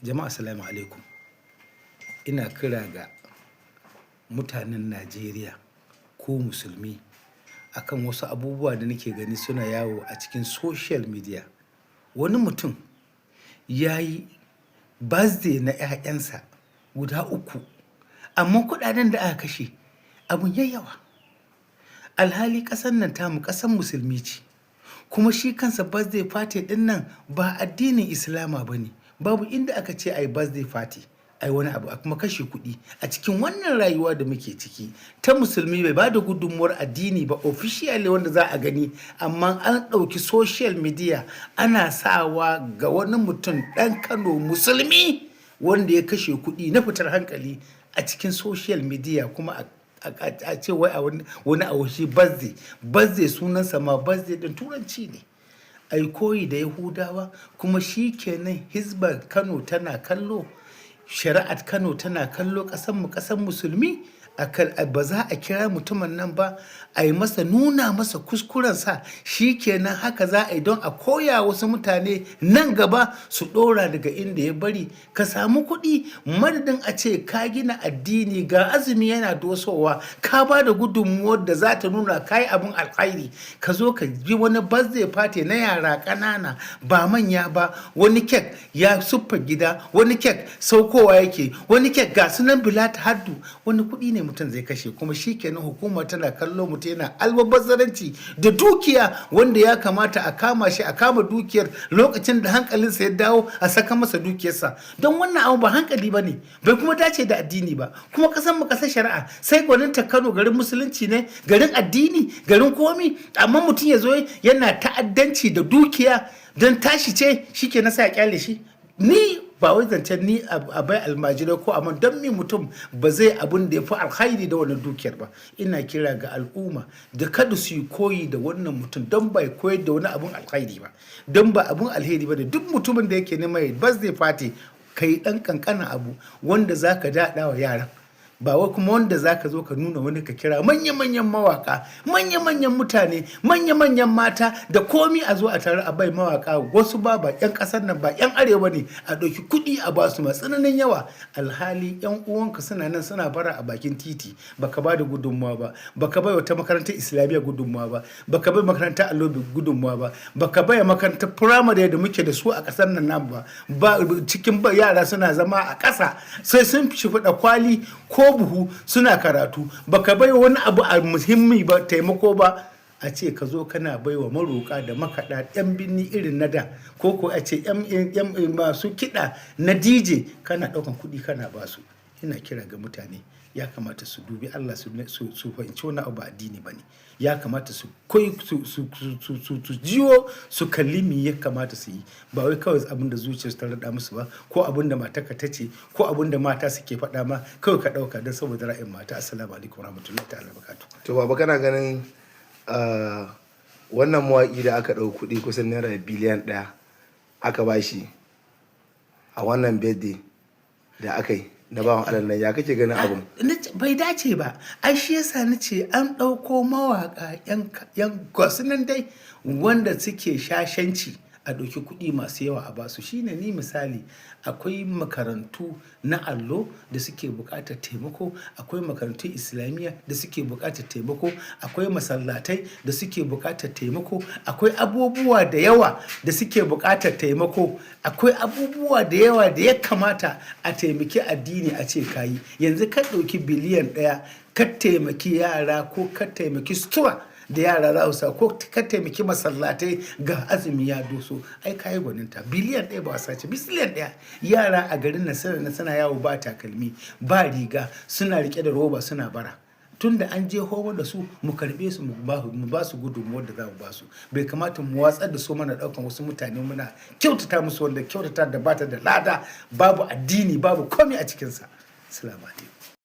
Jama'a assalamu alaikum. Ina kira ga mutanen Najeriya ko musulmi akan wasu abubuwa da nake gani suna yawo a cikin social media. Wani mutum ya yi birthday na 'ya'yansa guda 3, amma kuɗaɗen da aka kashe abun yayi yawa. Alhali ƙasar nan tamu ƙasar musulmi ce, kuma shi kansa birthday party ɗin nan ba addinin Islama ba ne. Babu inda aka ce a yi birthday party, a yi wani abu a kuma kashe kuɗi a cikin wannan rayuwa da muke ciki ta musulmi. Bai ba da gudunmuwar addini ba officially wanda za a gani, amma an ɗauki social media ana sawa ga wani mutum ɗan Kano musulmi wanda ya kashe kuɗi na fitar hankali a cikin social media, kuma a ce wai a wani a birthday sunansa ma birthday ɗin turanci ne. Ai koyi da Yahudawa, kuma shi kenan Hizbar Kano tana kallo, shari'ar Kano tana kallo, ƙasar musulmi ba za a kira mutumin nan ba, a yi masa nuna masa kuskurensa. Shi kenan haka za a yi don a koya wasu mutane nan gaba su ɗora daga inda ya bari. Ka samu kuɗi madadin a ce ka gina addini, ga azumi yana dosowa, ka ba da gudunmuwar da za ta nuna ka yi abin alkhairi. Ka zo ka ji wani birthday party na yara ƙanana ba manya ba, wani kek ya suffa gida, wani kek saukowa yake, wani kek ga sunan bilata haddu. Wani kuɗi ne mutum zai kashe, kuma shi kenan hukuma tana kallo mutum yana almubazzaranci da dukiya wanda ya kamata a kama shi, a kama dukiyar lokacin da hankalinsa ya dawo, a saka masa dukiyarsa. Don wannan abu ba hankali ba ne, bai kuma dace da addini ba. Kuma ƙasar mu ƙasar shari'a, sai gwaninta Kano garin musulunci ne, garin addini, garin komi, amma mutum ya zo yana ta'addanci da dukiya don tashi ce, shi ke nasa ya kyale shi. Ni ba wai zancen ni a bai almajirai ko amma don mi mutum ba zai abun da ya fi alkhairi da wannan dukiyar ba. Ina kira ga al'umma da kada su yi koyi da wannan mutum, don bai koyar da wani abun alkhairi ba, don ba abun alheri ba. da duk mutumin da yake neman birthday party, kai dan kankanin abu wanda zaka daɗa wa yaran, ba wai kuma wanda zaka zo ka nuna wani ka kira manya-manyan mawaka, manya-manyan mutane, manya-manyan mata da komi a zo a tare a bai mawaka. Wasu ba 'yan ƙasar nan ba 'yan arewa ne, a ɗauki kuɗi a basu masu tsananin yawa. Alhali 'yan uwanka suna nan suna bara a bakin titi, baka ba da gudunmawa ba, baka bai wata makarantar islamiyya gudunmawa ba, baka bai makarantar allo gudunmawa ba, baka bai makarantar firamare da muke da su a ƙasar nan namu ba. Cikin yara suna zama a ƙasa sai sun shifuɗa kwali ko buhu suna karatu, baka bai wani abu a muhimmi ba, taimako ba. A ce ka zo kana baiwa maroka da makaɗa 'yan binni irin na da, ko a ce 'yan masu kiɗa na DJ kana ɗaukan kuɗi kana basu. Ina kira ga mutane, ya kamata su dubi Allah, su fahimci wani abu addini ba ne. Ya kamata su jiyo su kalli me ya kamata su yi, ba wai kawai abin da zuciyarsu ta raɗa musu ba, ko abin da matarka ta ce, ko abin da mata suke faɗa ma kawai ka ɗauka don saboda ra'ayin mata. Assalamu alaikum warahmatullahi ta'ala barakatuh. To baba, kana ganin wannan mawaƙi da aka ɗau kuɗi kusan naira biliyan 1 aka bashi a wannan birthday da aka yi na bawan Allah nan, ya kake ganin abun? Bai dace ba. Ai shi yasa na ce an ɗauko mawaƙa 'yan gwasunan dai wanda suke shashanci, a ɗauki kuɗi masu yawa a basu. Shine ni misali, akwai makarantu na allo da suke buƙatar taimako, akwai makarantun islamiyya da suke buƙatar taimako, akwai masallatai da suke buƙatar taimako, akwai abubuwa da yawa da suke buƙatar taimako, akwai abubuwa da yawa da ya kamata a taimaki addini a ce kayi. Yanzu ka ɗauki biliyan 1 ka taimaki yara, ko ka taimaki sutura da yara za su sa, ko ka taimaki masallatai ga azumi ya doso, ai kayi gwaninta. Biliyan 1 ba a sace, biliyan 1. Yara a garin nan suna yawo ba takalmi ba riga, suna rike da roba suna bara. Tunda an je homo da su, mu karbe su, mu ba su gudunmuwar da za mu ba su. Bai kamata mu watsar da su mana ɗaukan wasu mutane muna kyautata musu, wanda kyautata da bata da lada, babu addini, babu komai a cikinsa. Assalamu alaikum.